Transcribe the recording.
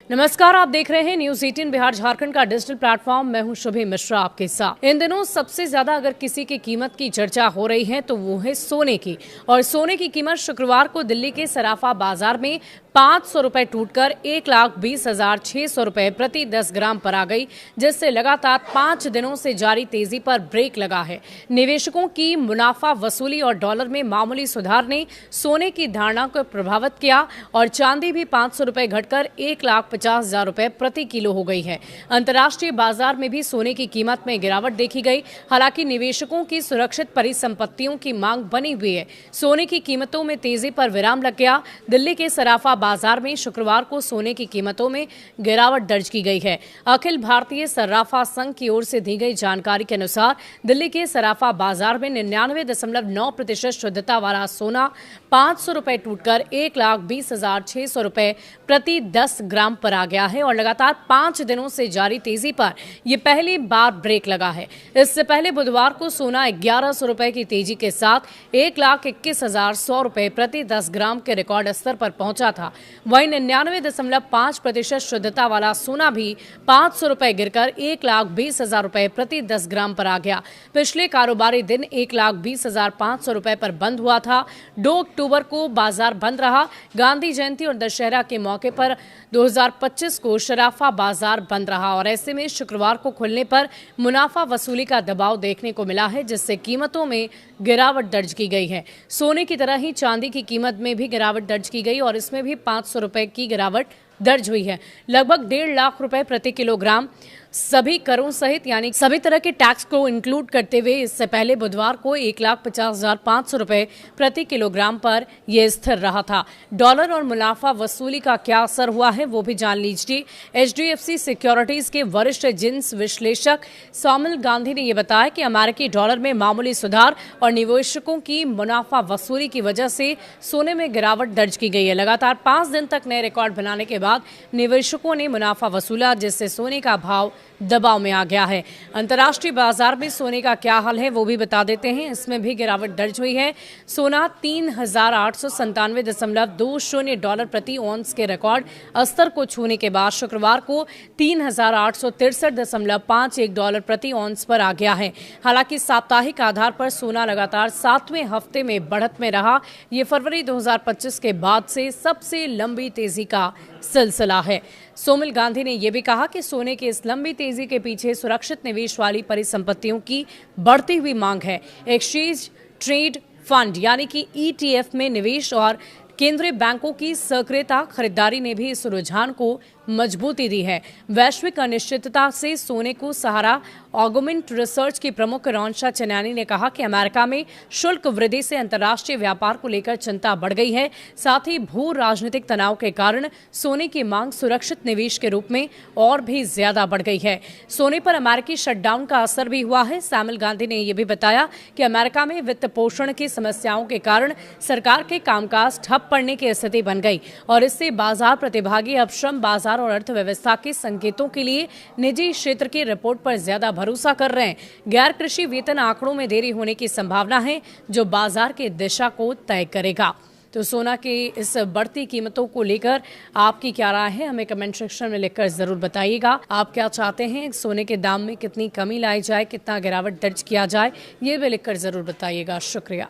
नमस्कार, आप देख रहे हैं न्यूज 18 बिहार झारखंड का डिजिटल प्लेटफॉर्म। मैं हूं शुभी मिश्रा आपके साथ। इन दिनों सबसे ज्यादा अगर किसी की कीमत की चर्चा हो रही है तो वो है सोने की। और सोने की कीमत शुक्रवार को दिल्ली के सराफा बाजार में 500 रुपए टूटकर 1,20,600 रुपए प्रति 10 ग्राम पर आ गई, जिससे लगातार 5 दिनों से जारी तेजी पर ब्रेक लगा है। निवेशकों की मुनाफा वसूली और डॉलर में मामूली सुधार ने सोने की धारणा को प्रभावित किया और चांदी भी 500 रुपए घटकर 1,50,000 रुपए प्रति किलो हो गई है। अंतर्राष्ट्रीय बाजार में भी सोने की कीमत में गिरावट देखी गई। हालांकि निवेशकों की सुरक्षित परिसंपत्तियों की मांग बनी हुई है। सोने की कीमतों में तेजी पर विराम लग गया। दिल्ली के सराफा बाजार में शुक्रवार को सोने की कीमतों में गिरावट दर्ज की गई है। अखिल भारतीय सर्राफा संघ की ओर से दी गई जानकारी के अनुसार दिल्ली के सराफा बाजार में 99.9% शुद्धता वाला सोना 500 रुपए टूटकर 1,20,600 रुपए प्रति 10 ग्राम पर आ गया है और लगातार 5 दिनों से जारी तेजी पर यह पहली बार ब्रेक लगा है। इससे पहले बुधवार को सोना 1,100 रुपए की तेजी के साथ 1,21,100 रुपए प्रति 10 ग्राम के रिकॉर्ड स्तर पर पहुंचा था। वहीं 99.5% शुद्धता वाला सोना भी 500 रुपए गिरकर 1,20,000 रुपए प्रति 10 ग्राम पर आ गया। पिछले कारोबारी दिन 1,20,500 रुपए पर बंद हुआ था। 2 अक्टूबर को बाजार बंद रहा। गांधी जयंती और दशहरा के मौके पर 2025 को शराफा बाजार बंद रहा और ऐसे में शुक्रवार को खुलने पर मुनाफा वसूली का दबाव देखने को मिला है, जिससे कीमतों में गिरावट दर्ज की गई है। सोने की तरह ही चांदी की कीमत में भी गिरावट दर्ज की गई और इसमें भी 500 रुपए की गिरावट दर्ज हुई है। लगभग 1.5 लाख रुपए प्रति किलोग्राम सभी करों सहित यानी सभी तरह के टैक्स को इंक्लूड करते हुए इससे पहले बुधवार को 1,50,500 रुपए प्रति किलोग्राम पर यह स्थिर रहा था। डॉलर और मुनाफा वसूली का क्या असर हुआ है वो भी जान लीजिए। HDFC सिक्योरिटीज के वरिष्ठ जिंस विश्लेषक सौमिल गांधी ने यह बताया कि अमेरिकी डॉलर में मामूली सुधार और निवेशकों की मुनाफा वसूली की वजह से सोने में गिरावट दर्ज की गई है। लगातार 5 दिन तक नए रिकॉर्ड बनाने के बाद निवेशकों ने मुनाफा वसूला, जिससे सोने का भाव दबाव में आ गया है। अंतर्राष्ट्रीय बाजार में सोने का क्या हाल है वो भी बता देते हैं। इसमें भी गिरावट दर्ज हुई है। सोना 3,897.20 डॉलर प्रति औंस के रिकॉर्ड स्तर को छूने के बाद शुक्रवार को 3,863.51 डॉलर प्रति औंस पर आ गया है। हालांकि साप्ताहिक आधार पर सोना लगातार 7वें हफ्ते में बढ़त में रहा। ये फरवरी 2025 के बाद से सबसे लंबी तेजी का सिलसिला है। सौमिल गांधी ने यह भी कहा कि सोने की इस लंबी तेजी के पीछे सुरक्षित निवेश वाली परिसंपत्तियों की बढ़ती हुई मांग है। एक्सचेंज ट्रेड फंड यानी कि ETF में निवेश और केंद्रीय बैंकों की सक्रियता खरीदारी ने भी इस रुझान को मजबूती दी है। वैश्विक अनिश्चितता से सोने को सहारा ऑगमेंट रिसर्च की प्रमुख रोंशा चन्यानी ने कहा कि अमेरिका में शुल्क वृद्धि से अंतर्राष्ट्रीय व्यापार को लेकर चिंता बढ़ गई है। साथ ही भू राजनीतिक तनाव के कारण सोने की मांग सुरक्षित निवेश के रूप में और भी ज्यादा बढ़ गई है। सोने पर अमेरिकी शटडाउन का असर भी हुआ है। सौमिल गांधी ने यह भी बताया कि अमेरिका में वित्त पोषण की समस्याओं के कारण सरकार के कामकाज ठप पड़ने की स्थिति बन गई और इससे बाजार प्रतिभागी अब श्रम बाजार और अर्थव्यवस्था के संकेतों के लिए निजी क्षेत्र की रिपोर्ट पर ज्यादा भरोसा कर रहे हैं। गैर कृषि वेतन आंकड़ों में देरी होने की संभावना है, जो बाजार की दिशा को तय करेगा। तो सोना की इस बढ़ती कीमतों को लेकर आपकी क्या राय है, हमें कमेंट सेक्शन में लिखकर जरूर बताइएगा। आप क्या चाहते हैं, सोने के दाम में कितनी कमी लाई जाए, कितना गिरावट दर्ज किया जाए, ये भी लिखकर जरूर बताइएगा। शुक्रिया।